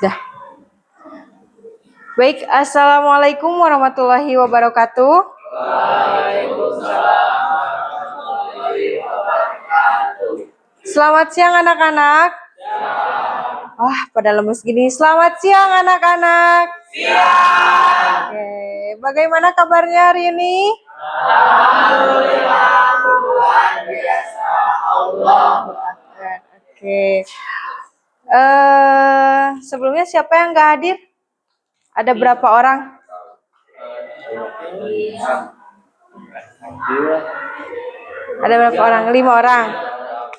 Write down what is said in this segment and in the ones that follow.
Dah. Baik, assalamualaikum warahmatullahi wabarakatuh. Waalaikumsalam warahmatullahi wabarakatuh. Selamat siang anak-anak. Wah, pada lemes gini. Selamat siang anak-anak. Siang. Oke, bagaimana kabarnya hari ini? Alhamdulillah, luar biasa. Allah. Oke. Sebelumnya siapa yang nggak hadir? Ada berapa orang? Ada berapa orang? 5 orang.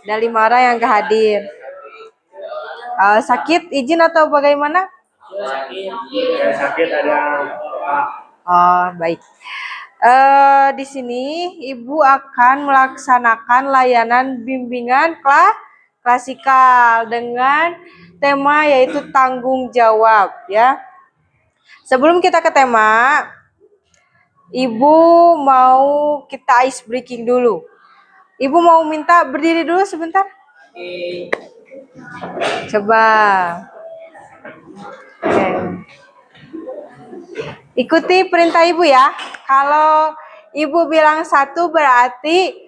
Ada 5 orang yang nggak hadir. Sakit, izin atau bagaimana? Sakit ada. Oh, baik. Di sini Ibu akan melaksanakan layanan bimbingan klasikal dengan tema yaitu tanggung jawab ya. Sebelum kita ke tema, Ibu mau kita ice breaking dulu. Ibu mau minta berdiri dulu sebentar. Coba. Oke. Ikuti perintah Ibu ya. Kalau Ibu bilang 1 berarti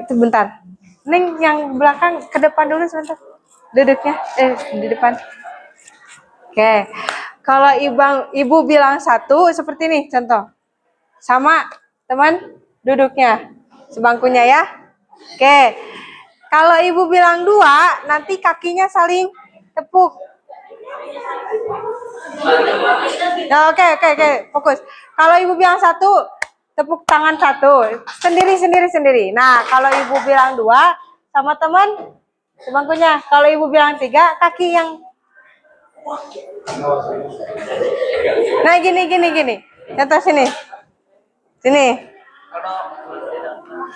itu bentar. Neng yang belakang ke depan dulu sebentar. Duduknya di depan. Oke. Kalau Ibu bilang 1 seperti ini contoh. Sama teman duduknya. Sebangkunya ya. Oke. Kalau Ibu bilang 2, nanti kakinya saling tepuk. Nah, oke, fokus. Kalau Ibu bilang 1, tepuk tangan 1, sendiri. Nah, kalau Ibu bilang 2, sama teman sebangkunya. Kalau Ibu bilang 3, kaki yang. Nah, gini. Contoh sini.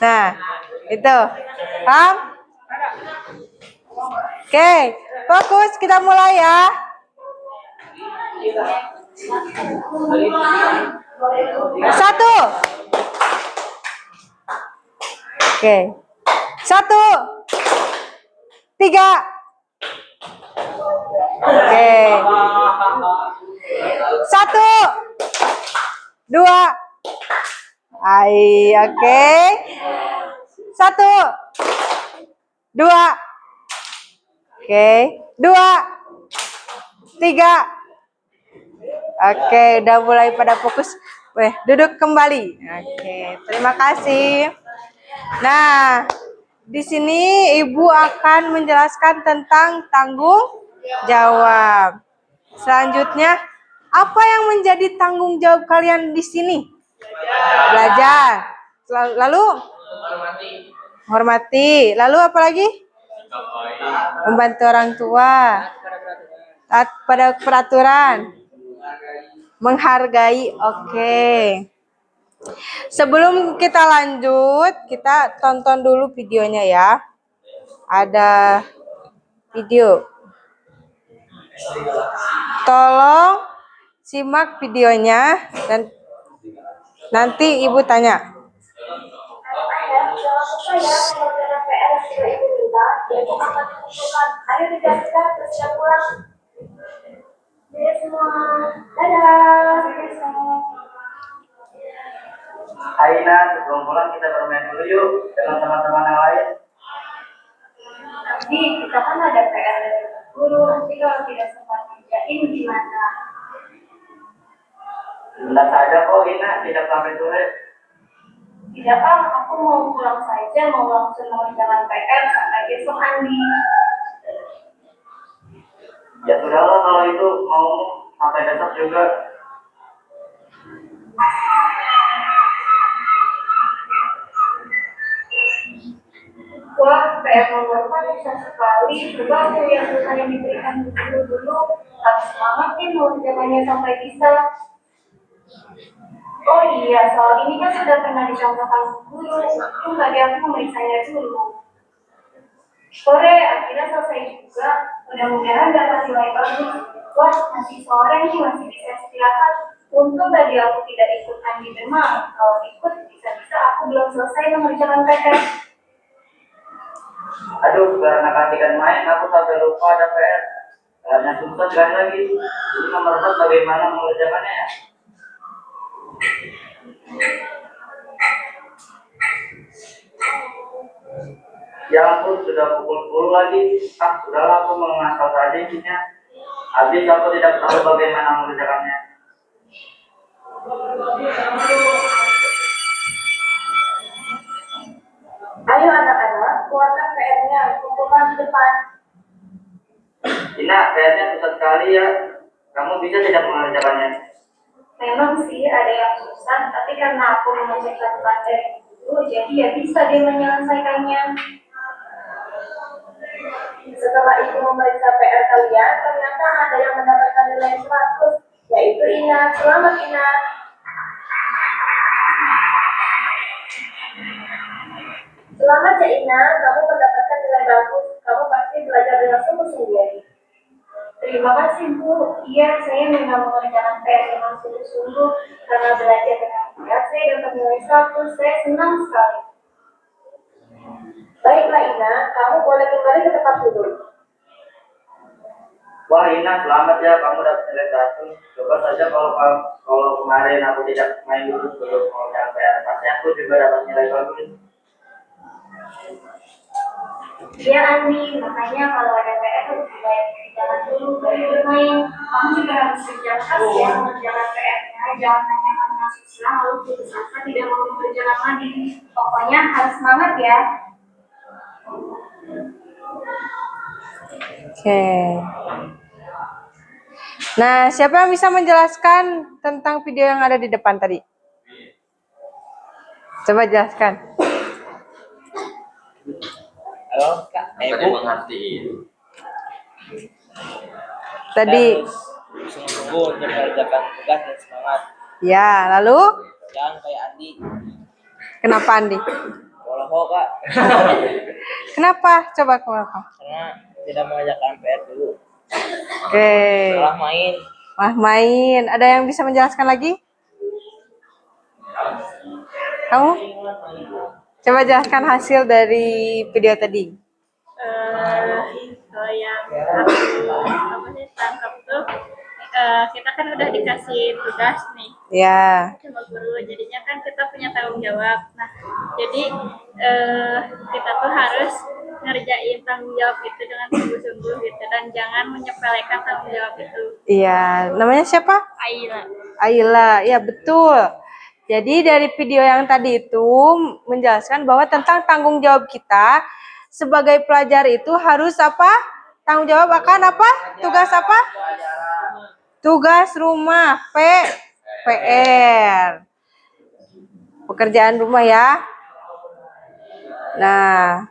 Nah, itu. Paham? Oke, fokus, kita mulai ya. 1. Oke. 1, 3. Oke. 1, 2. Oke. 1, 2. Oke. 2, 3. Oke, udah mulai pada fokus. Duduk kembali. Oke, terima kasih. Nah, di sini Ibu akan menjelaskan tentang tanggung jawab. Selanjutnya, apa yang menjadi tanggung jawab kalian di sini? Belajar. Lalu? Hormati. Lalu apa lagi? Membantu orang tua. Taat pada peraturan. Menghargai. Oke. Sebelum kita lanjut, kita tonton dulu videonya ya. Ada video. Tolong simak videonya dan nanti Ibu tanya. Ayo dijelaskan, bersiap pulang. Jadi semua, dadah. Aina, sebelum pulang kita bermain dulu yuk dengan teman-teman yang lain. Tapi kita kan ada PR dari guru, nanti kalau tidak sempat kerjain gimana? Sebentar saja kok Ina, tidak sampai sore. Tidak aku mau pulang saja, mau langsung mengerjakan PR sampai besok Andi. Ya sudahlah kalau itu mau sampai besok juga. Wah, PR nomor 4 susah sekali. Coba aku yang yang diberikan dulu. Harus semangat nih mengerjakannya sampai bisa. Oh iya, soal ini kan sudah pernah dicontohkan guru. Tadi aku memeriksanya dulu. Sore akhirnya selesai juga. Mudah-mudahan dapat nilai bagus. Wah, masih sore nih, masih bisa istirahat. Untung tadi aku tidak ikut Andi Demam. Kalau ikut, bisa-bisa aku belum selesai mengerjakan PR. Aduh, karena kasihkan main, aku sampai lupa ada PR. Yang susah sekali lagi. Jadi nomor 4 bagaimana mengerjakannya ya? Ya ampun, sudah pukul 10 lagi. Sudahlah aku mengasal saja isinya. Habis aku tidak tahu bagaimana mengerjakannya. Ayo anak-anak, keluarkan PR-nya, kumpulkan di depan. Ina, kayaknya susah sekali ya. Kamu bisa tidak mengerjakannya? Memang sih ada yang susah, tapi karena aku mengerjakan materi itu, jadi ya bisa dia menyelesaikannya. Setelah ibu memeriksa PR kalian, ternyata ada yang mendapatkan nilai 100, yaitu Ina. Selamat Ina. Selamat ya Ina, kamu mendapatkan nilai bagus. Kamu pasti belajar dengan sungguh-sungguh. Terima kasih Bu. Iya, saya memang mengerjakan PR dengan sungguh-sungguh karena belajar dengan berat. Saya dapat nilai 100. Saya senang sekali. Baiklah Ina, kamu boleh kembali ke tempat duduk. Wah Ina, selamat ya kamu dapat nilai 1. Coba saja kalau kemarin aku tidak main dulu sebelum mengerjakan PR, pasti aku juga dapat nilai bagus. Iya Andi, makanya kalau ada PR harus dikerjakan dulu baru bermain. Kamu juga harus kerja keras ya mengerjakan PR-nya. Jangan hanya karena susah lalu putus asa tidak mau mengerjakan lagi. Pokoknya harus semangat ya. Oke. Nah, siapa yang bisa menjelaskan tentang video yang ada di depan tadi? Coba jelaskan. Halo Kak, Tadi mengertiin. Tadi, sungguh-sungguh untuk mengerjakan tugas dan semangat. ya, lalu Jangan kayak Andi. kenapa Andi? Walau Kak, Kenapa? Coba kenapa? karena tidak mengerjakan PR dulu. Oke. Malah main. Wah, main. Ada yang bisa menjelaskan lagi? Kamu? Coba jelaskan hasil dari video tadi. Kalau yang aku tangkap tuh kita kan udah dikasih tugas nih Ya. sama guru, jadinya kan kita punya tanggung jawab. Nah, jadi kita tuh harus ngerjain tanggung jawab itu dengan sungguh-sungguh gitu, dan jangan menyepelekan tanggung jawab itu. Iya. Namanya siapa? Aila. Ayla. Ya, betul. Jadi dari video yang tadi itu menjelaskan bahwa tentang tanggung jawab kita sebagai pelajar itu harus apa? Tanggung jawab akan apa? Tugas apa? Tugas rumah, PR. Pekerjaan rumah ya. Nah,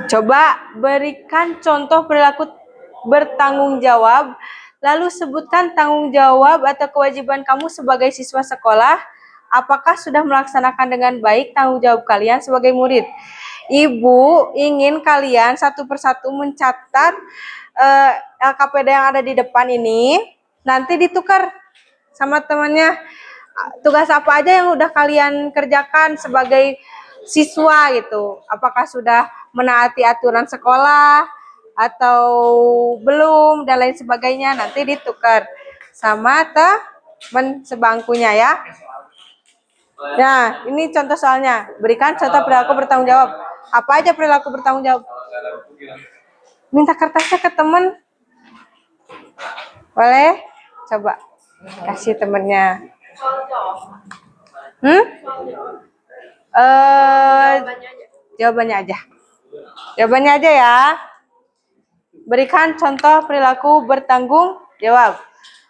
coba berikan contoh perilaku bertanggung jawab, lalu sebutkan tanggung jawab atau kewajiban kamu sebagai siswa sekolah. Apakah sudah melaksanakan dengan baik tanggung jawab kalian sebagai murid? Ibu ingin kalian satu persatu mencatat LKPD yang ada di depan ini, nanti ditukar sama temannya. Tugas apa aja yang udah kalian kerjakan sebagai siswa gitu? Apakah sudah menaati aturan sekolah atau belum dan lain sebagainya, nanti ditukar sama teman sebangkunya ya. Nah, ini contoh soalnya. Berikan contoh perilaku bertanggung jawab. Apa aja perilaku bertanggung jawab? Minta kertasnya ke temen. Boleh? Coba kasih temennya. Jawabannya aja. Jawabannya aja ya. Berikan contoh perilaku bertanggung jawab.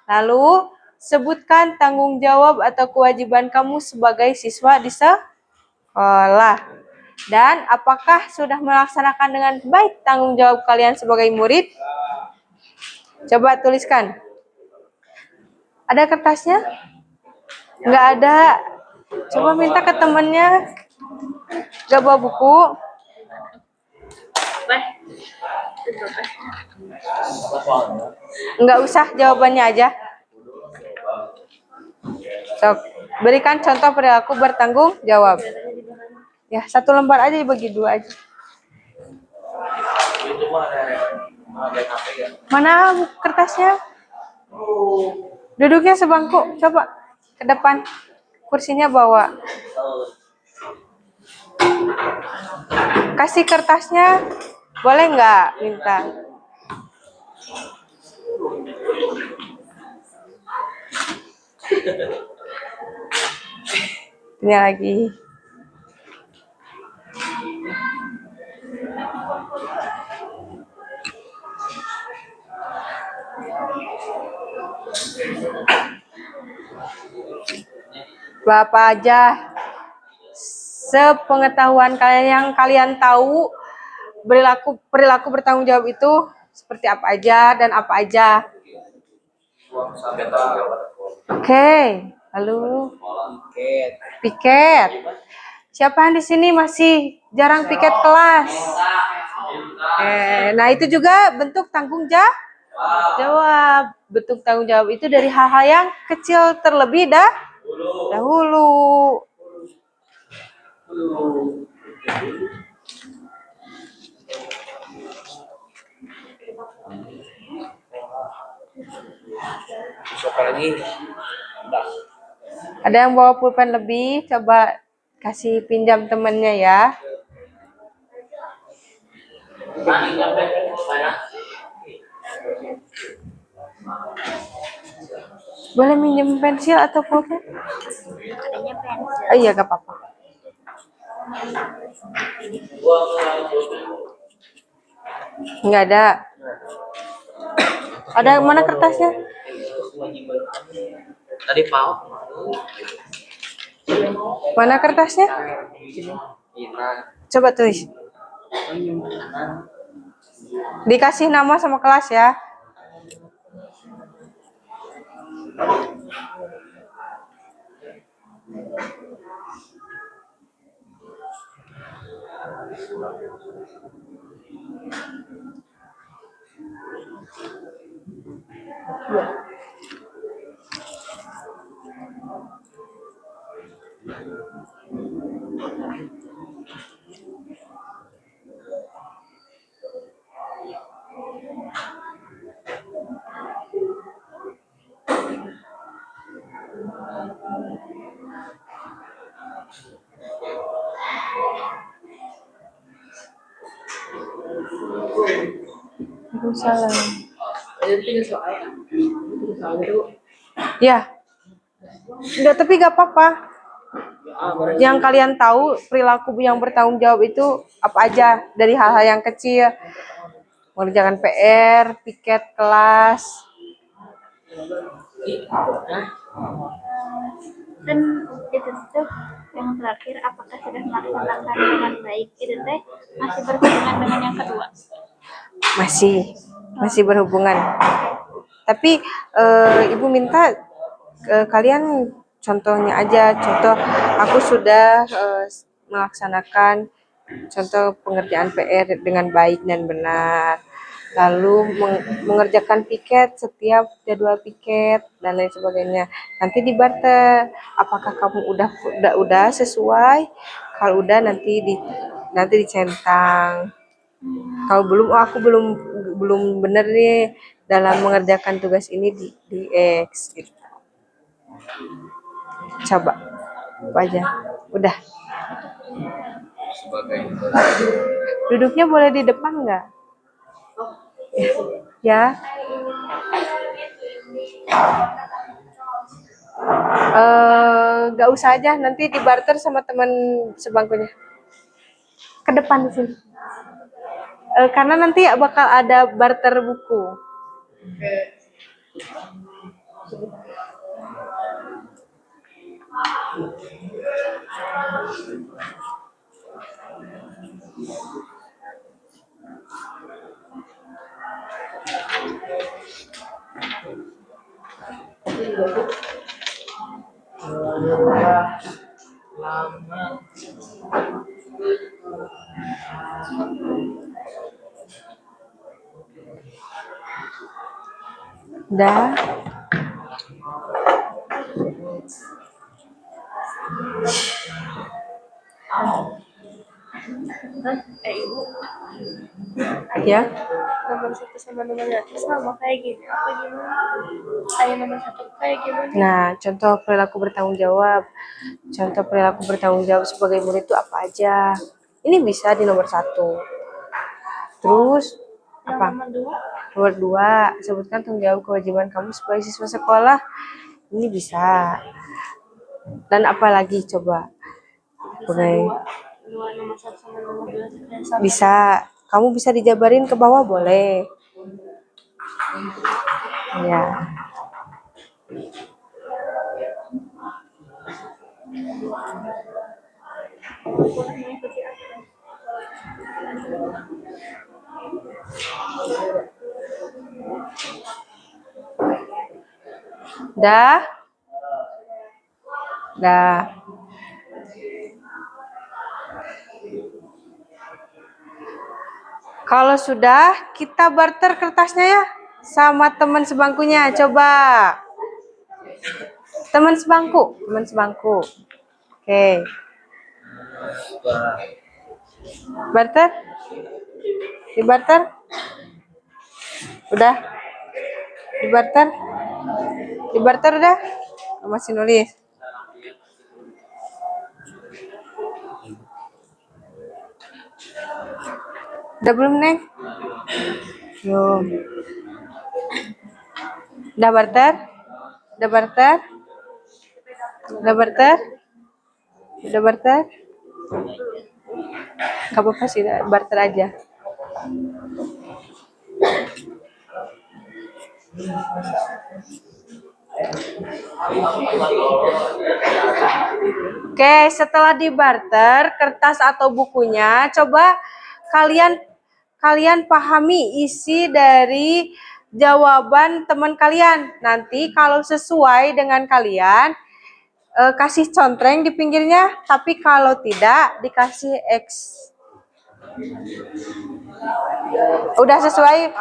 Lalu sebutkan tanggung jawab atau kewajiban kamu sebagai siswa di sekolah. Dan apakah sudah melaksanakan dengan baik tanggung jawab kalian sebagai murid? Coba tuliskan. Ada kertasnya? Nggak ada. Coba minta ke temennya. Nggak bawa buku. Nggak usah, jawabannya aja. Sok. Berikan contoh perilaku bertanggung jawab. Ya, 1 lembar aja dibagi 2 aja. Itu mah ada HP ya. Mana kertasnya? Duduknya sebangku. Coba ke depan. Kursinya bawa. Kasih kertasnya. Boleh nggak minta? Ini lagi. Bapak aja. Sepengetahuan kalian yang kalian tahu perilaku bertanggung jawab itu seperti apa aja dan apa aja. Uang sampai tanggung jawab. Oke, lalu Tiket. piket. Siapa yang di sini masih jarang piket kelas? Nah itu juga bentuk tanggung jawab. Bentuk tanggung jawab itu dari hal-hal yang kecil terlebih dahulu. Besok lagi. Udah. Ada yang bawa pulpen lebih? Coba kasih pinjam temennya ya. Boleh minjem pensil atau pulpen? Adanya pensil. Oh iya, gak apa-apa. Nggak ada. Ada mana kertasnya? Tadi Pak. Mana kertasnya? Coba tulis. Dikasih nama sama kelas ya. Salah. Ya. Enggak, tapi gak apa-apa. Yang kalian tahu perilaku yang bertanggung jawab itu apa aja dari hal-hal yang kecil. Mengerjakan PR, piket kelas. Dan itu tuh yang terakhir, apakah sudah melaksanakan dengan baik? Itu teh masih berhubungan dengan yang kedua. Masih berhubungan. Tapi ibu minta kalian contohnya aja. Contoh aku sudah melaksanakan contoh pengerjaan PR dengan baik dan benar. Lalu mengerjakan piket setiap jadwal piket dan lain sebagainya. Nanti dibarter. Apakah kamu udah sesuai? Kalau udah nanti dicentang. Kalau belum, aku belum bener nih dalam mengerjakan tugas ini di X gitu. Coba apa aja. Udah. Duduknya boleh di depan nggak? Ya. Nggak usah aja, nanti dibarter sama teman sebangkunya. Ke depan di sini. Karena nanti bakal ada barter buku. Dah. Ibu. Ya. Nomor 1 sama nomor 2 sama kayak gini. Apa gimana? Saya nomor 1 kayak gimana? Nah, contoh perilaku bertanggung jawab. Contoh perilaku bertanggung jawab sebagai murid itu apa aja? Ini bisa di nomor 1. Terus apa? Nomor 2. Nomor 2, sebutkan tanggung jawab kewajiban kamu sebagai siswa sekolah. Ini bisa. Dan apa lagi coba? Oke. Nomor 1 sama nomor 2 sama. Bisa. Kamu bisa dijabarin ke bawah boleh. Ya. Dah? Dah. Kalau sudah, kita barter kertasnya ya sama teman sebangkunya. Coba. Teman sebangku. Oke. Barter? Di barter? Udah? Di barter? Di barter udah? Masih nulis. Udah belum, Neng? Belum. Udah barter? Udah barter? Udah barter? Udah barter? Gak apa-apa sih, barter aja. Oke, setelah di barter kertas atau bukunya, coba kalian pahami isi dari jawaban teman kalian. Nanti kalau sesuai dengan kalian, kasih contreng di pinggirnya, tapi kalau tidak dikasih X. Udah sesuai?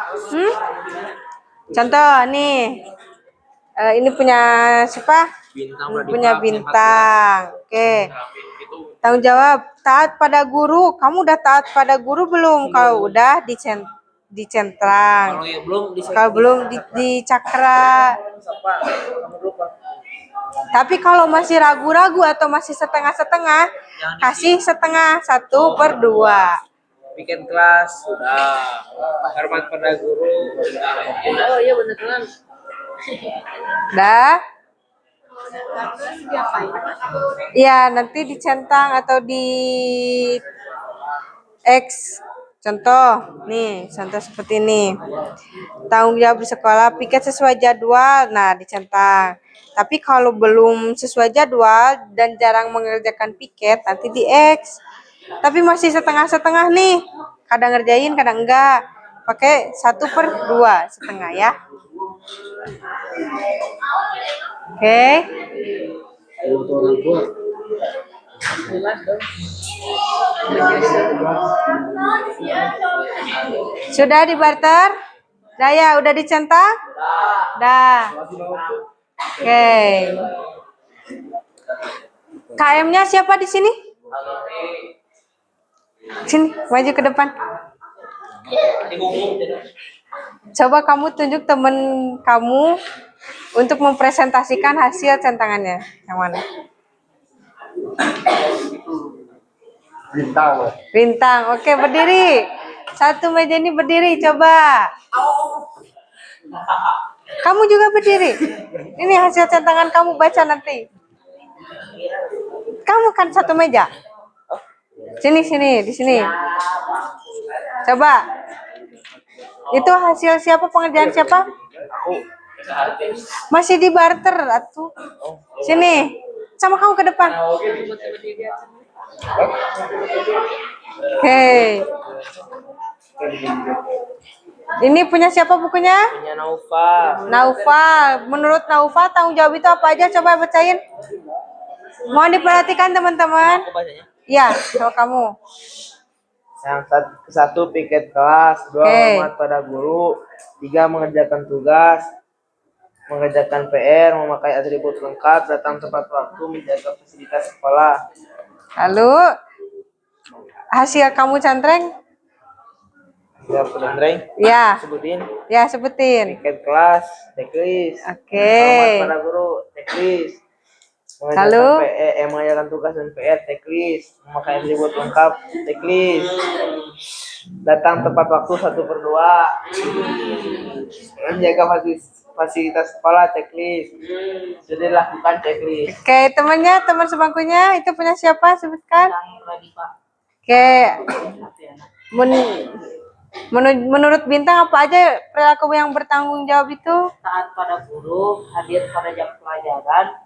Contoh nih, ini punya siapa? Punya Bintang. Oke. Tanggung jawab, taat pada guru. Kamu udah taat pada guru belum? Kalau udah dicentrang. Kalau belum dicakra. Tapi kalau masih ragu-ragu atau masih setengah-setengah, kasih setengah 1/2. Bikin kelas sudah, hormat pada guru. Oh iya benar kan. Dah? Iya, nanti dicentang atau di X. Contoh, nih, contoh seperti ini. Tanggung jawab di sekolah, piket sesuai jadwal, nah dicentang. Tapi kalau belum sesuai jadwal dan jarang mengerjakan piket, nanti di X. Tapi masih setengah-setengah nih. Kadang ngerjain, kadang enggak. Pakai 1/2, setengah ya. Oke. Sudah di barter? Daya udah dicentang? Dah. Oke. KM-nya siapa di sini? Sini, maju ke depan. Coba kamu tunjuk temen kamu untuk mempresentasikan hasil centangannya. Yang mana? Bintang. Oke, berdiri. Satu meja ini berdiri, coba. Kamu juga berdiri. Ini hasil centangan kamu, baca nanti. Kamu kan satu meja. Sini, di sini. Coba. Itu hasil siapa, pengerjaan siapa? Masih di barter, atuh. Sini. Sama kamu ke depan. Oke. Ini punya siapa bukunya? Punya Naufa. Naufal. Menurut Naufal tanggung jawab itu apa aja? Coba bacain. Mohon diperhatikan teman-teman. Aku bacanya. Iya, sama kamu. Yang satu piket kelas, 2 hormat pada guru, 3 mengerjakan tugas, mengerjakan PR, memakai atribut lengkap, datang tepat waktu, menjaga fasilitas sekolah. Lalu hasil kamu cantreng? Ya, Pedandreng, Ya, sebutin. ya sebutin. Tiket kelas, checklist. Oke. Hormat para guru, checklist. Lalu? Mengerjakan tugas dan PR, checklist. Memakai atribut lengkap, checklist. Datang tepat waktu 1/2. Menjaga fasilitas sekolah, checklist. Sudah lakukan checklist. Oke, temannya, teman sebangkunya itu punya siapa? Sebutkan. Oke. Menurut Bintang apa aja perilaku yang bertanggung jawab itu? Taat pada guru, hadir pada jam pelajaran,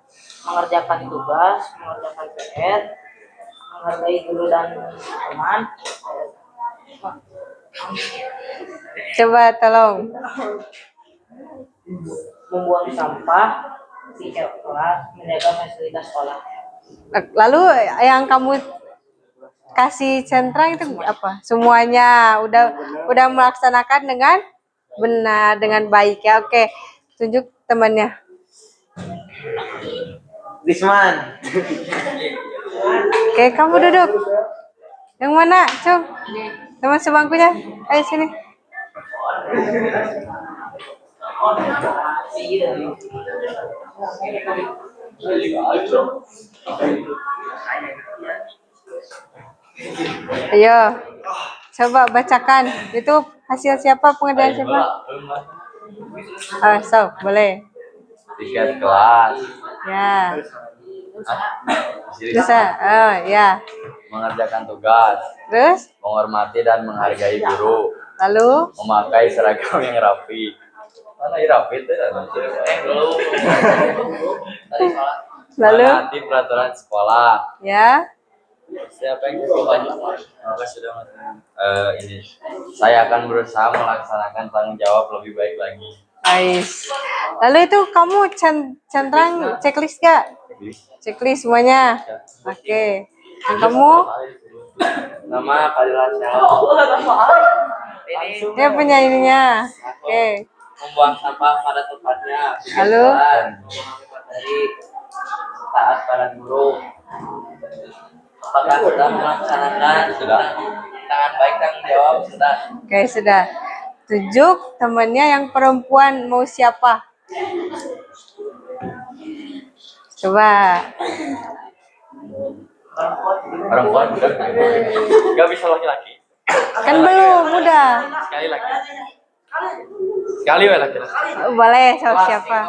mengerjakan tugas, mengerjakan PR, menghargai guru dan teman. Coba tolong. Membuang sampah, tiket kelas, menjaga fasilitas sekolah. Lalu yang kamu kasih centang itu apa? Semuanya udah melaksanakan dengan benar, dengan baik ya. Oke. Tunjuk temannya. Risman. Oke, kamu duduk. Yang mana, Cung? Teman sebangkunya. Ayo sini. Ayo, coba bacakan. Itu hasil siapa, pengerjaan siapa? So, boleh. Tiket kelas, Ya. Bisa. Oh, ya. mengerjakan tugas, Terus, menghormati dan menghargai guru, lalu, memakai seragam yang rapi. Mana yang rapi itu? lalu, Menaati peraturan sekolah. ya. Siapa yang ini? Saya akan berusaha melaksanakan tanggung jawab lebih baik lagi. Nice. Lalu itu kamu centang checklist gak? Checklist semuanya. Oke. Yang kamu? Nama Fadilah Dia punya ininya. Oke. membuang sampah pada tempatnya. Lalu? Dari taat pada guru. Apakah sudah melaksanakan? Sudah. Dengan baik tanggung jawab sudah. Oke, sudah. Tunjuk temannya yang perempuan mau siapa? Coba. Perempuan udah. Gak bisa laki-laki. Kan belum, udah. Sekali laki. Sekali we laki. Boleh, siapa?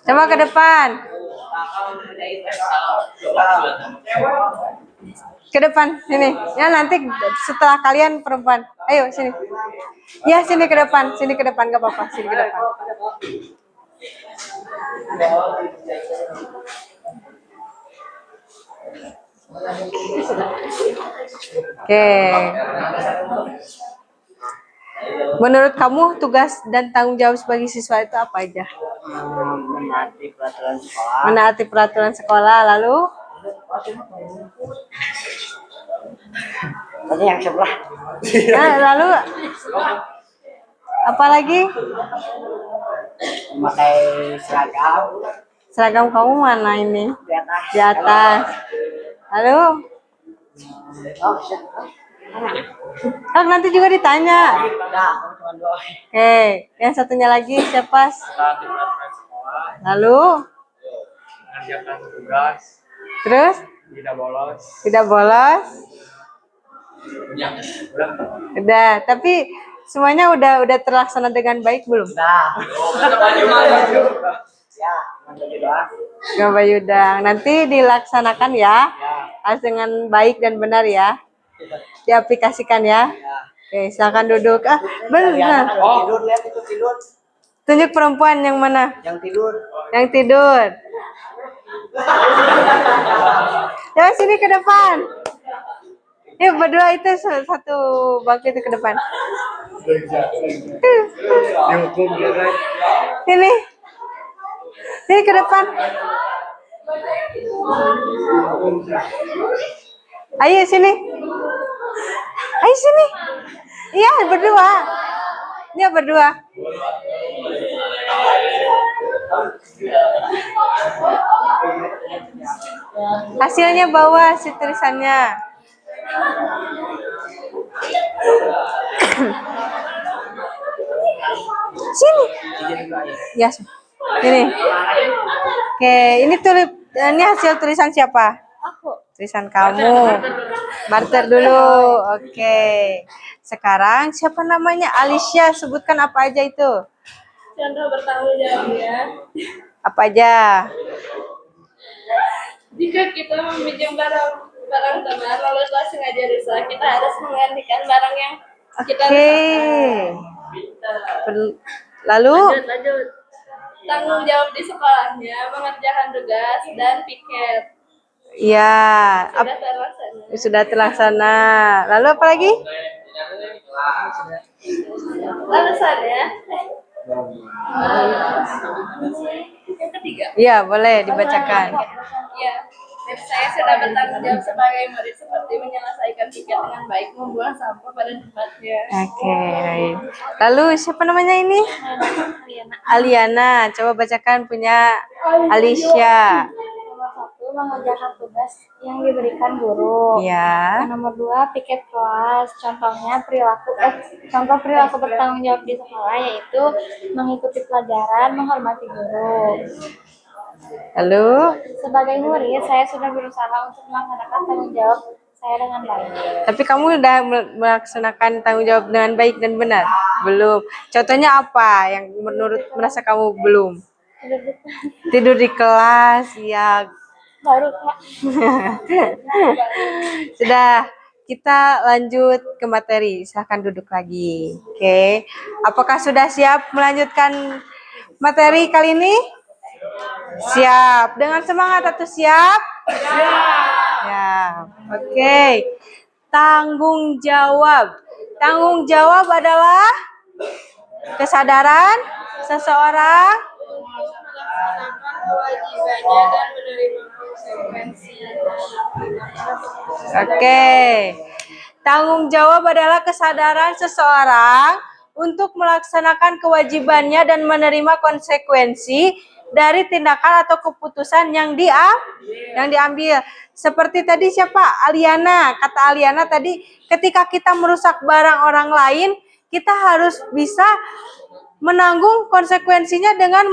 Coba ke depan. Ke depan, sini. Ya nanti setelah kalian perempuan. Ayo sini. Ya sini ke depan, gak apa-apa, sini ke depan. Oke. Menurut kamu tugas dan tanggung jawab sebagai siswa itu apa aja? Menaati peraturan sekolah. Menaati peraturan sekolah, lalu Tadi yang sebelah. lalu apa lagi? Memakai seragam Seragam kamu mana ini? di atas. Di atas. Lalu kan nanti juga ditanya. Enggak, cuma dua. Oke, yang satunya lagi siapa? Taati peraturan sekolah, Lalu mengerjakan tugas, terus tidak bolos. tidak bolos. Udah. Udah, tapi semuanya udah terlaksana dengan baik belum? Nah. Ya, mantap doang. Gambar Yudang. Nanti dilaksanakan ya. Harus dengan baik dan benar ya. Diaplikasikan ya. Oke, silakan duduk. Benar. Tidur, lihat itu tidur. Tunjuk perempuan yang mana? Yang tidur. Yang tidur. Ya, sini ke depan. Yuk, berdua itu satu bangku itu ke depan. Dihukum ya kan? Sini. Sini ke depan. Ayo sini. Ayo sini. Iya, berdua. Dia berdua. Hasilnya bawa si tulisannya. Sini. Ya, ini. Oke, ini hasil tulisan siapa? Aku. Tulisan kamu. Barter dulu. Oke. Sekarang siapa namanya? Alicia. Sebutkan apa aja itu. Contoh bertanggung jawabnya. Apa aja? Jika kita meminjam barang teman lalu setelah sengaja rusak, kita harus menggantikan barang yang kita Oke. rusak. Lalu Lanjut. Tanggung jawab di sekolahnya, mengerjakan tugas dan piket. ya, Sudah terlaksana. sudah terlaksana. Lalu apa lagi? Alasannya, yang ketiga. Iya, boleh dibacakan. Ya, dan saya sudah bertanggung jawab sebagai murid seperti menyelesaikan piket dengan baik, membuang sampah pada tempatnya. Oke, baik. Lalu siapa namanya ini? Aliana. Coba bacakan punya Alicia. Nomor 1, mengerjakan tugas yang diberikan guru. Ya. Nomor 2, piket kelas. Contohnya contoh perilaku bertanggung jawab di sekolah yaitu mengikuti pelajaran, menghormati guru. Lalu Sebagai murid, saya sudah berusaha untuk melaksanakan tanggung jawab saya dengan baik. tapi kamu udah melaksanakan tanggung jawab dengan baik dan benar? Belum. Contohnya apa yang merasa kamu belum? Tidur di kelas, ya. Baru Kak. Sudah, kita lanjut ke materi. Silahkan duduk lagi. Oke. Apakah sudah siap melanjutkan materi kali ini? Siap. Dengan semangat atau siap? Siap. Oke. Tanggung jawab. Tanggung jawab adalah kesadaran seseorang Melaksanakan kewajibannya dan menerima konsekuensi. Oke. Tanggung jawab adalah kesadaran seseorang untuk melaksanakan kewajibannya dan menerima konsekuensi dari tindakan atau keputusan yang diambil. Seperti tadi siapa? Aliana. Kata Aliana tadi, ketika kita merusak barang orang lain, kita harus bisa menanggung konsekuensinya dengan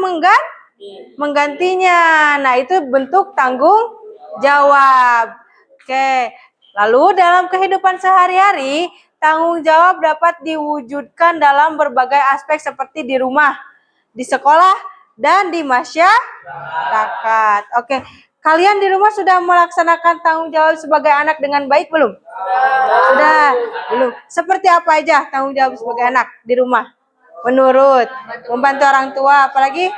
menggantinya. Nah, itu bentuk tanggung jawab. Oke. Lalu dalam kehidupan sehari-hari, tanggung jawab dapat diwujudkan dalam berbagai aspek seperti di rumah, di sekolah, dan di masyarakat. Oke. Kalian di rumah sudah melaksanakan tanggung jawab sebagai anak dengan baik belum? Sudah. Belum. Seperti apa aja tanggung jawab sebagai anak di rumah? Menurut, membantu orang tua, apalagi?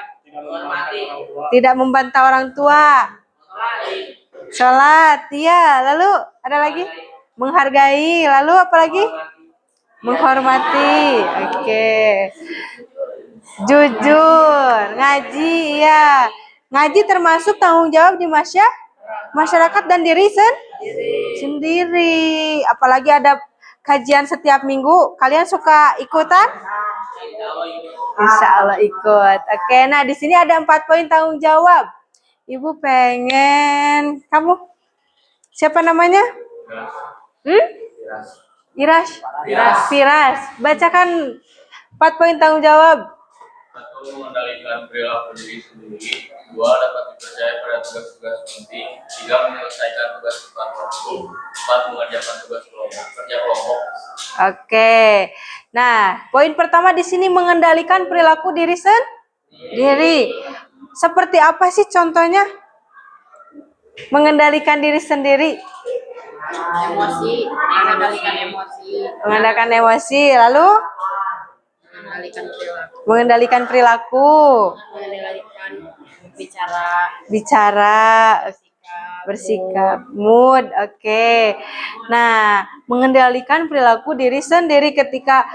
Tidak membantah orang tua. Sholat, iya. Lalu ada lagi? Menghargai. Lalu apa lagi? Menghormati. Oke. Jujur. Ngaji, iya. Ngaji termasuk tanggung jawab di masyarakat dan diri sendiri. Apalagi ada kajian setiap minggu. Kalian suka ikutan? Insya Allah ikut. Oke, nah di sini ada 4 poin tanggung jawab. Ibu pengen kamu siapa namanya? Firas. Bacakan 4 poin tanggung jawab. 1. Mengendalikan perilaku diri sendiri. 2. Dapat dipercaya pada tugas-tugas penting. 3. Menyelesaikan tugas tepat waktu. 4. Mengerjakan tugas kerja kelompok. Oke. Nah, poin pertama di sini mengendalikan perilaku diri sendiri. Seperti apa sih contohnya? Mengendalikan diri sendiri. Emosi, mengendalikan emosi, Mengendalikan emosi, lalu mengendalikan perilaku. mengendalikan Bicara, bersikap, mood. Oke. Nah, mengendalikan perilaku diri sendiri ketika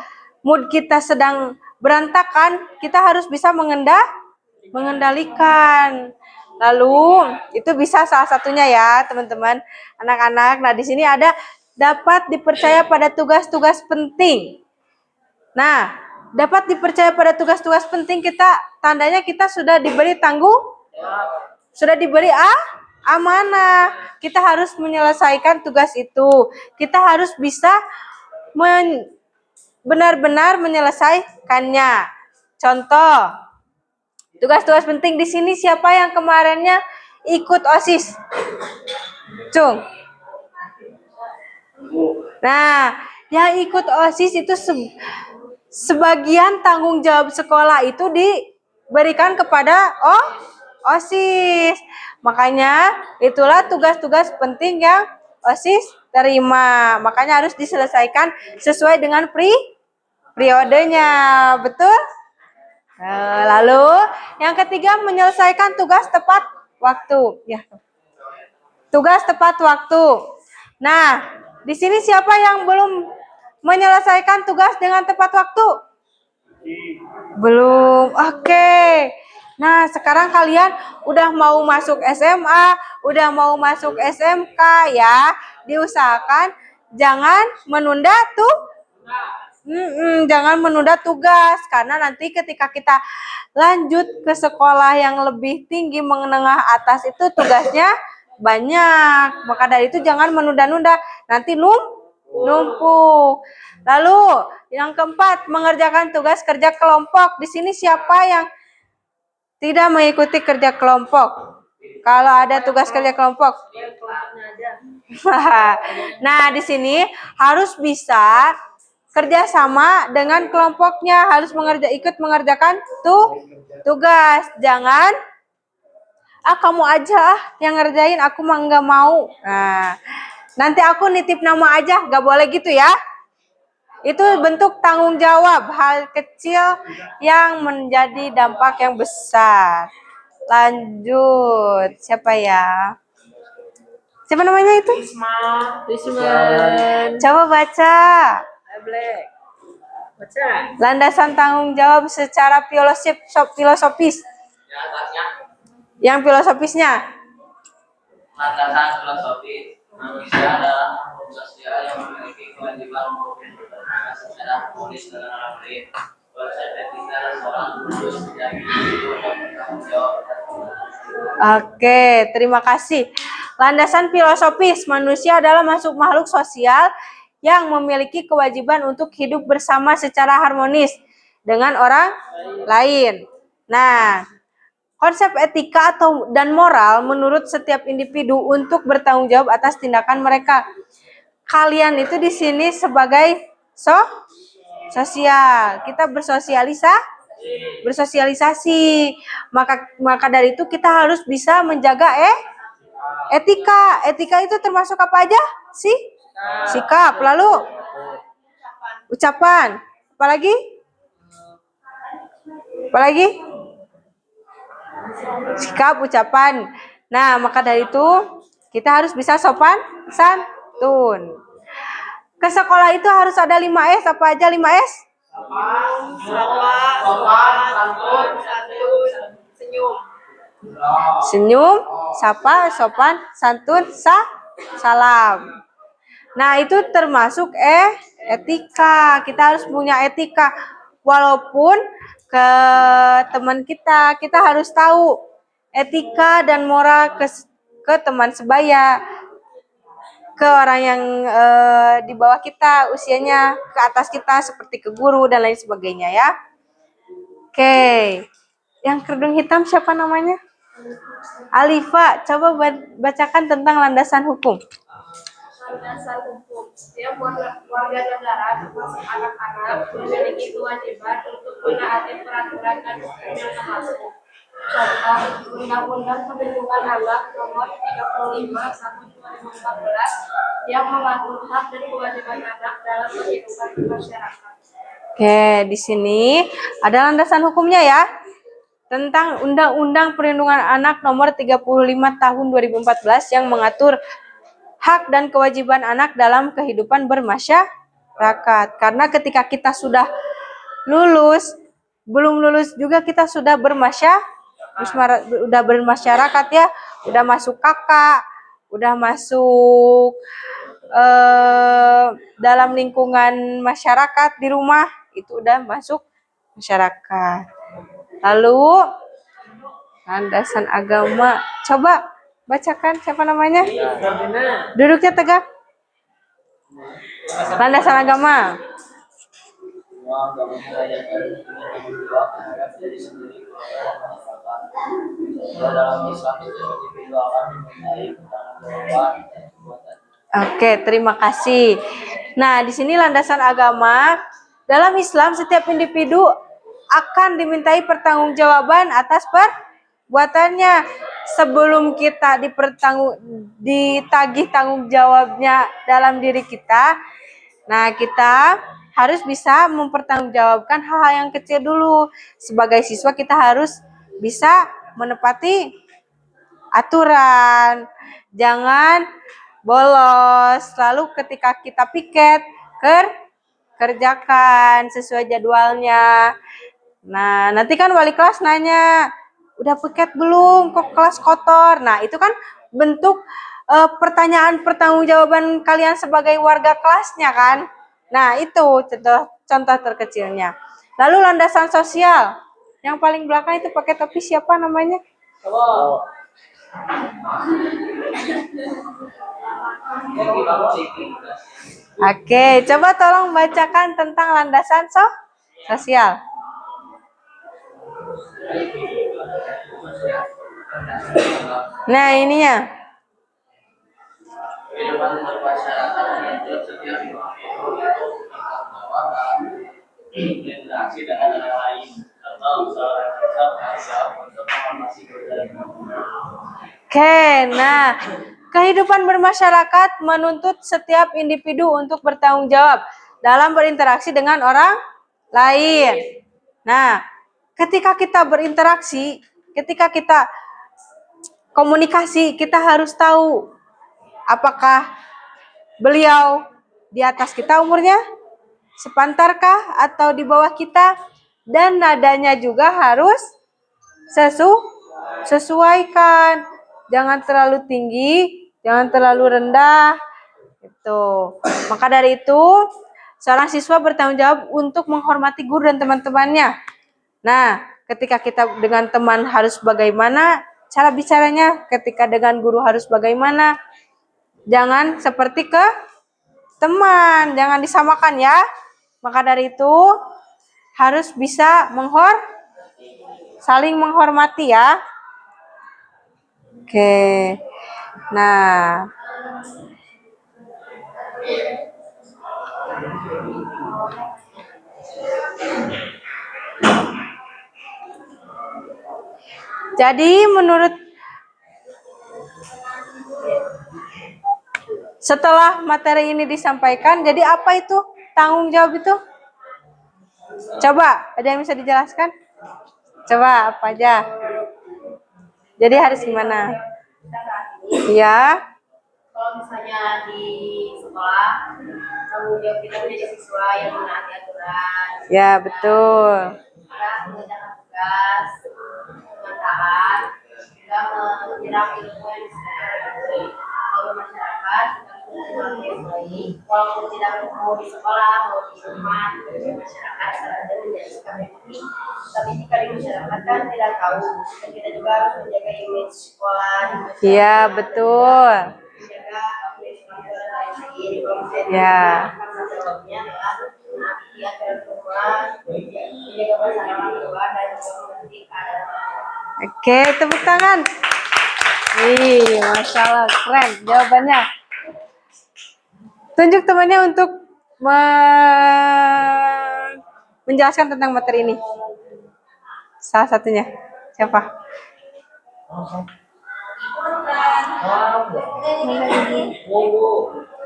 mood kita sedang berantakan, kita harus bisa mengendalikan. Lalu itu bisa salah satunya ya, teman-teman, anak-anak. Nah, di sini ada dapat dipercaya pada tugas-tugas penting. Nah, dapat dipercaya pada tugas-tugas penting tandanya kita sudah diberi sudah diberi amanah. Kita harus menyelesaikan tugas itu. Kita harus bisa benar-benar menyelesaikannya. Contoh, tugas-tugas penting di sini siapa yang kemarinnya ikut OSIS? Cung. Nah, yang ikut OSIS itu sebagian tanggung jawab sekolah itu diberikan kepada OSIS. Makanya itulah tugas-tugas penting yang OSIS terima. Makanya harus diselesaikan sesuai dengan periodenya. Betul? Lalu yang ketiga menyelesaikan tugas tepat waktu. Ya. Tugas tepat waktu. Nah, di sini siapa yang belum menyelesaikan tugas dengan tepat waktu? Belum. Oke. Nah, sekarang kalian udah mau masuk SMA, udah mau masuk SMK ya. Diusahakan jangan menunda jangan menunda tugas karena nanti ketika kita lanjut ke sekolah yang lebih tinggi menengah atas itu tugasnya banyak. Maka dari itu jangan menunda-nunda, nanti numpuk. Lalu yang keempat, mengerjakan tugas kerja kelompok. Di sini siapa yang tidak mengikuti kerja kelompok? Kalau ada tugas kerja kelompok. Nah, di sini harus bisa kerjasama dengan kelompoknya, harus ikut mengerjakan tugas. Jangan kamu aja yang ngerjain, aku mah nggak mau. Nah, nanti aku nitip nama aja, nggak boleh gitu ya. Itu bentuk tanggung jawab, hal kecil yang menjadi dampak yang besar. Lanjut, siapa ya? Siapa namanya itu? Wisman. Coba baca. Landasan tanggung jawab secara filosofis. Yang filosofisnya. Landasan filosofis manusia adalah makhluk sosial yang memiliki kewajiban berinteraksi secara harmonis dengan orang lain. Konsep etika dan moral harus menjadi individu dan bertanggung jawab. Oke, terima kasih. Landasan filosofis manusia adalah makhluk sosial yang memiliki kewajiban untuk hidup bersama secara harmonis dengan orang lain. Nah, konsep etika dan moral menurut setiap individu untuk bertanggung jawab atas tindakan mereka. Kalian itu di sini sebagai sosial. Kita bersosialisasi. Maka dari itu kita harus bisa menjaga etika. Etika itu termasuk apa aja sih? Sikap. Lalu ucapan. Apalagi? Sikap, ucapan. Nah, maka dari itu kita harus bisa sopan santun. Ke sekolah itu harus ada 5S. Apa aja 5S? Sopan, santun, senyum. Senyum, sapa, sopan, santun, salam. Nah, itu termasuk etika. Kita harus punya etika. Walaupun ke teman kita harus tahu etika dan moral ke teman sebaya, ke orang yang di bawah kita usianya, ke atas kita seperti ke guru dan lain sebagainya ya. Oke. Yang kerudung hitam siapa namanya? Alifa, coba bacakan tentang landasan hukum. Landasan hukum. Setiap warga negara termasuk anak-anak memiliki kewajiban untuk menaati peraturan dan hukum yang berlaku. Contoh, Undang-Undang Perlindungan Anak Nomor 35 Tahun 2014 yang mengatur hak dan kewajiban anak dalam kehidupan bermasyarakat. Oke, di sini ada landasan hukumnya ya. Tentang Undang-Undang Perlindungan Anak Nomor 35 Tahun 2014 yang mengatur hak dan kewajiban anak dalam kehidupan bermasyarakat. Karena ketika kita sudah lulus, belum lulus juga kita sudah bermasyarakat ya, udah masuk kakak, udah masuk dalam lingkungan masyarakat di rumah. itu udah masuk masyarakat. Lalu landasan agama. Coba bacakan siapa namanya? Duduknya tegak. Landasan agama. Semua agama mengajarkan individu terhadap diri sendiri kepada masyarakat. Dalam Islam setiap individu akan dimintai pertanggungjawaban dan perbuatan. Oke, terima kasih. Nah, di sini landasan agama. Dalam Islam, setiap individu akan dimintai pertanggungjawaban atas perbuatannya. Sebelum kita ditagih tanggung jawabnya dalam diri kita, nah kita harus bisa mempertanggungjawabkan hal-hal yang kecil dulu. Sebagai siswa kita harus bisa menepati aturan. Jangan bolos. Lalu ketika kita piket, kerjakan sesuai jadwalnya. Nah, nanti kan wali kelas nanya, udah piket belum? Kok kelas kotor? Nah, itu kan bentuk pertanyaan pertanggungjawaban kalian sebagai warga kelasnya kan? Nah, itu contoh terkecilnya. Lalu landasan sosial. Yang paling belakang itu pakai topi siapa namanya? Oke, coba tolong bacakan tentang landasan sosial. Nah, ininya. Kehidupan bermasyarakat menuntut setiap individu untuk berinteraksi dengan orang lain atau seorang siswa bertanggung untuk menghormati budaya. Oke, nah, kehidupan bermasyarakat menuntut setiap individu untuk bertanggung jawab dalam berinteraksi dengan orang lain. Nah, ketika kita berinteraksi, ketika kita komunikasi, kita harus tahu apakah beliau di atas kita umurnya, sepantarkah atau di bawah kita, dan nadanya juga harus sesuaikan. Jangan terlalu tinggi, jangan terlalu rendah. Itu. Maka dari itu, seorang siswa bertanggung jawab untuk menghormati guru dan teman-temannya. Nah, ketika kita dengan teman harus bagaimana cara bicaranya, ketika dengan guru harus bagaimana. Jangan seperti ke teman, jangan disamakan ya. Maka dari itu harus bisa saling menghormati ya. Oke. Nah, jadi menurut setelah materi ini disampaikan, jadi apa itu tanggung jawab itu? Coba, ada yang bisa dijelaskan? Coba apa aja? Jadi harus gimana? Ya. Kalau misalnya di sekolah, tanggung jawab kita menjadi siswa yang menaati aturan. Ya, betul. Kita mengerjakan tugas dengan taat, juga menyerap ilmu yang disediakan oleh masyarakat, kita berjalan yang baik. Walaupun tidak mau di sekolah, mau di rumah, di masyarakat, ada menjadi sikap yang baik. Tapi jika di masyarakat kan tidak tahu, dan kita juga harus menjaga image sekolah. Iya, betul. Menjaga image pelajaran lain-lain. Kalau misalnya Ya. tanggung jawabnya adalah menaati aturan rumah, menjaga pasangan kedua, dan juga mengerti keadaan. Oke, tepuk tangan. Wih, Masya Allah, keren jawabannya. Tunjuk temannya untuk menjelaskan tentang materi ini. Salah satunya, siapa?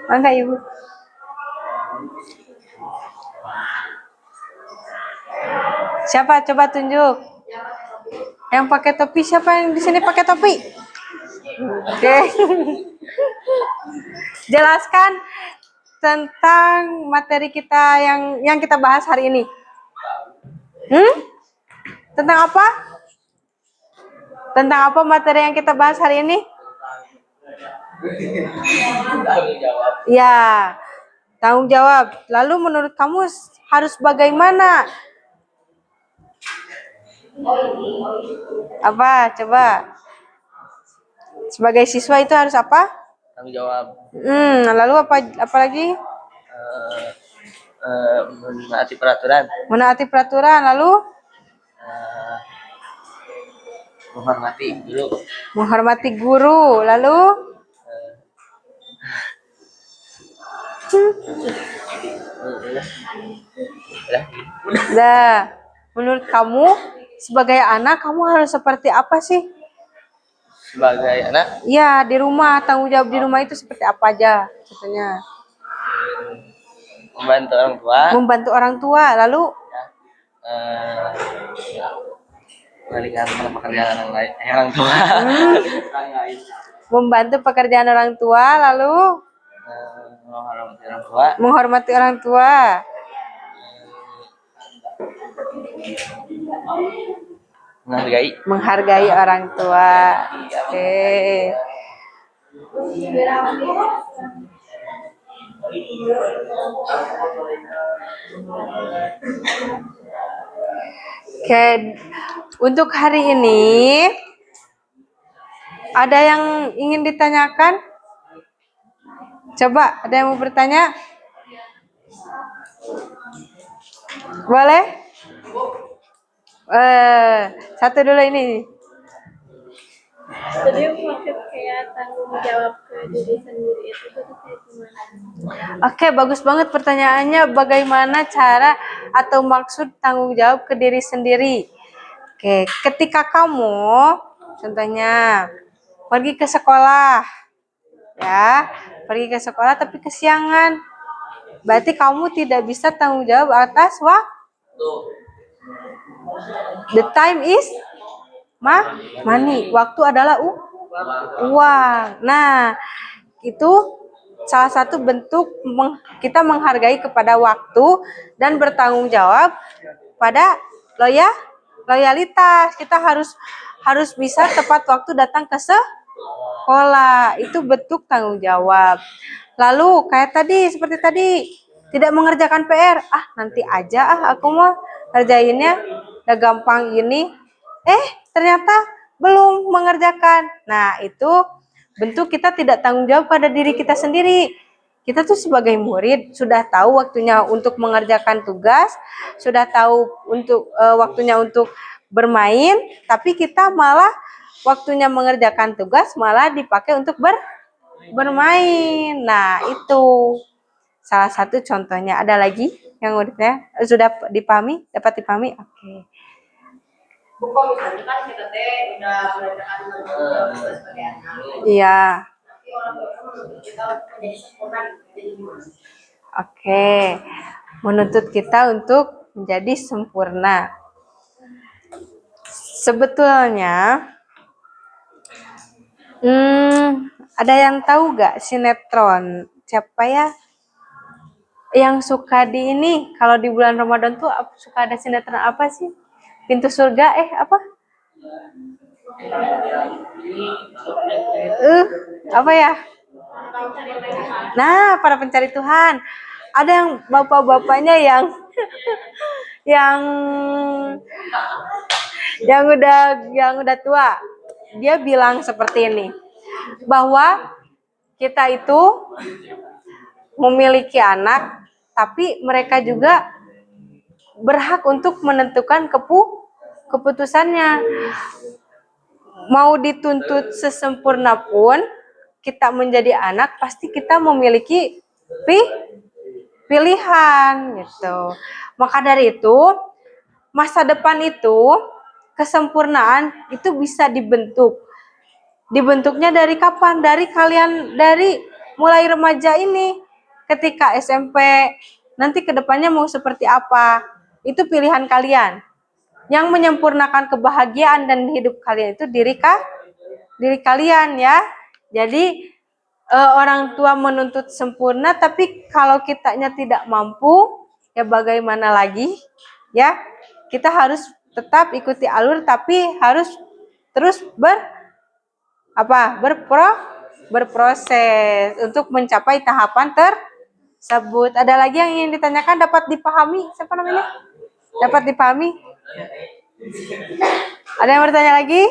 Mangga Ibu. Siapa? Coba tunjuk. Yang pakai topi siapa yang di sini pakai topi? Oke. Jelaskan tentang materi kita yang kita bahas hari ini. Tentang apa? Tentang apa materi yang kita bahas hari ini? Tanggung jawab. Ya, tanggung jawab. Lalu menurut kamu harus bagaimana? Apa? Coba. Sebagai siswa itu harus apa? Tanggung jawab. Lalu apa lagi? Menaati peraturan. Menaati peraturan, lalu Menghormati guru. menghormati guru, lalu Nah, menurut kamu sebagai anak kamu harus seperti apa sih? Sebagai anak Ya, di rumah, tanggung jawab di rumah itu seperti apa aja contohnya? membantu orang tua. Membantu orang tua, lalu Meringankan pekerjaan orang lain, orang tua. membantu pekerjaan orang tua, lalu Menghormati orang tua. menghormati orang tua. Menghargai orang tua. Oke. Oke, untuk hari ini ada yang ingin ditanyakan? Coba, ada yang mau bertanya? Boleh? Satu dulu ini. Jadi maksud kayak tanggung jawab ke diri sendiri itu tuh kayak gimana? Oke, bagus banget pertanyaannya. Bagaimana cara atau maksud tanggung jawab ke diri sendiri? Oke, ketika kamu contohnya pergi ke sekolah, ya, pergi ke sekolah tapi kesiangan, berarti kamu tidak bisa tanggung jawab atas waktu. The time is money. Waktu adalah uang. Nah, itu salah satu bentuk kita menghargai kepada waktu dan bertanggung jawab pada loyalitas. Kita harus bisa tepat waktu datang ke sekolah. Itu bentuk tanggung jawab. Lalu kayak tadi, seperti tadi, tidak mengerjakan PR. Nanti aja aku mau ngerjainnya, udah gampang ini. Ternyata belum mengerjakan. Nah, itu bentuk kita tidak tanggung jawab pada diri kita sendiri. Kita tuh sebagai murid sudah tahu waktunya untuk mengerjakan tugas, sudah tahu untuk waktunya untuk bermain, tapi kita malah waktunya mengerjakan tugas malah dipakai untuk bermain. Nah, itu salah satu contohnya. Ada lagi yang sudah dipahami? Dapat dipahami? Oke. Bukan misalnya kan kita teh udah mengerjakan tugas sebagai anak. Iya. Tapi orang tua menuntut kita menjadi sempurna jadi gimana? Oke. Menuntut kita untuk menjadi sempurna. Sebetulnya ada yang tahu gak sinetron? Siapa ya yang suka di ini? Kalau di bulan Ramadan tuh suka ada sinetron apa sih? Pintu surga, apa? Apa ya? Nah, para pencari Tuhan. Ada yang bapak-bapaknya yang yang udah tua. Dia bilang seperti ini, bahwa kita itu memiliki anak, tapi mereka juga berhak untuk menentukan keputusannya. Mau dituntut sesempurna pun, kita menjadi anak pasti kita memiliki pilihan gitu. Maka dari itu, masa depan itu, kesempurnaan itu bisa dibentuk. Dibentuknya dari kapan? Dari kalian, dari mulai remaja ini. Ketika SMP, nanti kedepannya mau seperti apa? Itu pilihan kalian. Yang menyempurnakan kebahagiaan dan hidup kalian itu diri kalian ya. Jadi orang tua menuntut sempurna, tapi kalau kitanya tidak mampu, ya bagaimana lagi? Ya, kita harus tetap ikuti alur, tapi harus terus berproses untuk mencapai tahapan Sebut. Ada lagi yang ingin ditanyakan dapat dipahami? Siapa namanya? Dapat dipahami? Ada yang bertanya lagi?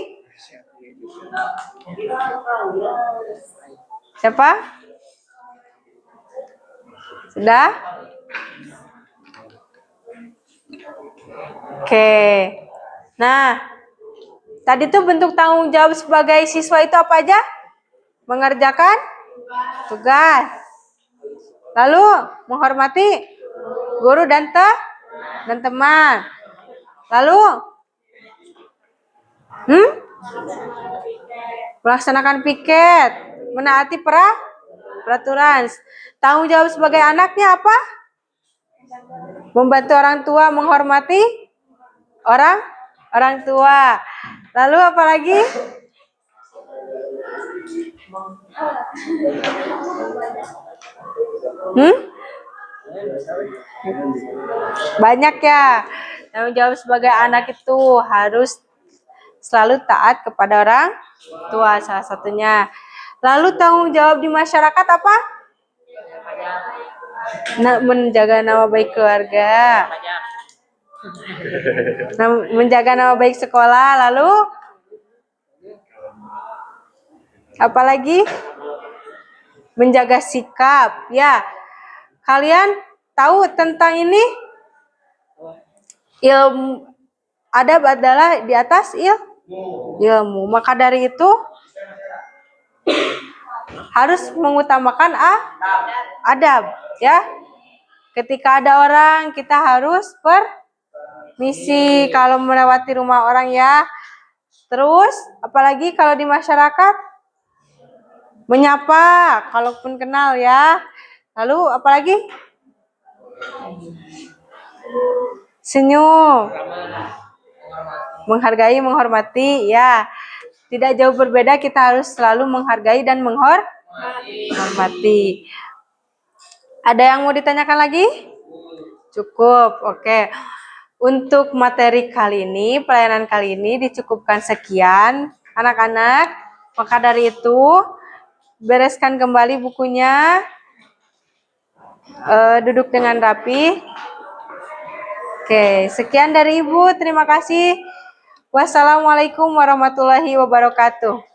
Siapa? Sudah? Oke. Nah, tadi tuh bentuk tanggung jawab sebagai siswa itu apa aja? Mengerjakan tugas. Lalu menghormati guru dan teman. Lalu melaksanakan piket, menaati peraturan. Tanggung jawab sebagai anaknya apa? Membantu orang tua, menghormati orang tua. Lalu apa lagi? Banyak ya. Tanggung jawab sebagai anak itu harus selalu taat kepada orang tua, salah satunya. Lalu tanggung jawab di masyarakat apa? Menjaga nama baik keluarga. Menjaga nama baik sekolah. Lalu apalagi? Menjaga sikap. Ya, kalian tahu tentang ini? Ilmu adab adalah di atas ilmu. Maka dari itu harus mengutamakan adab, ya. Ketika ada orang, kita harus permisi kalau melewati rumah orang, ya. Terus, apalagi kalau di masyarakat, menyapa kalaupun kenal, ya. Lalu apalagi? Senyum, menghargai, menghormati, ya. Tidak jauh berbeda, kita harus selalu menghargai dan menghormati. Ada yang mau ditanyakan lagi? Cukup, oke. Untuk materi kali ini, pelayanan kali ini dicukupkan sekian, anak-anak. Maka dari itu, bereskan kembali bukunya, duduk dengan rapi. Oke, sekian dari Ibu. Terima kasih. Wassalamualaikum warahmatullahi wabarakatuh.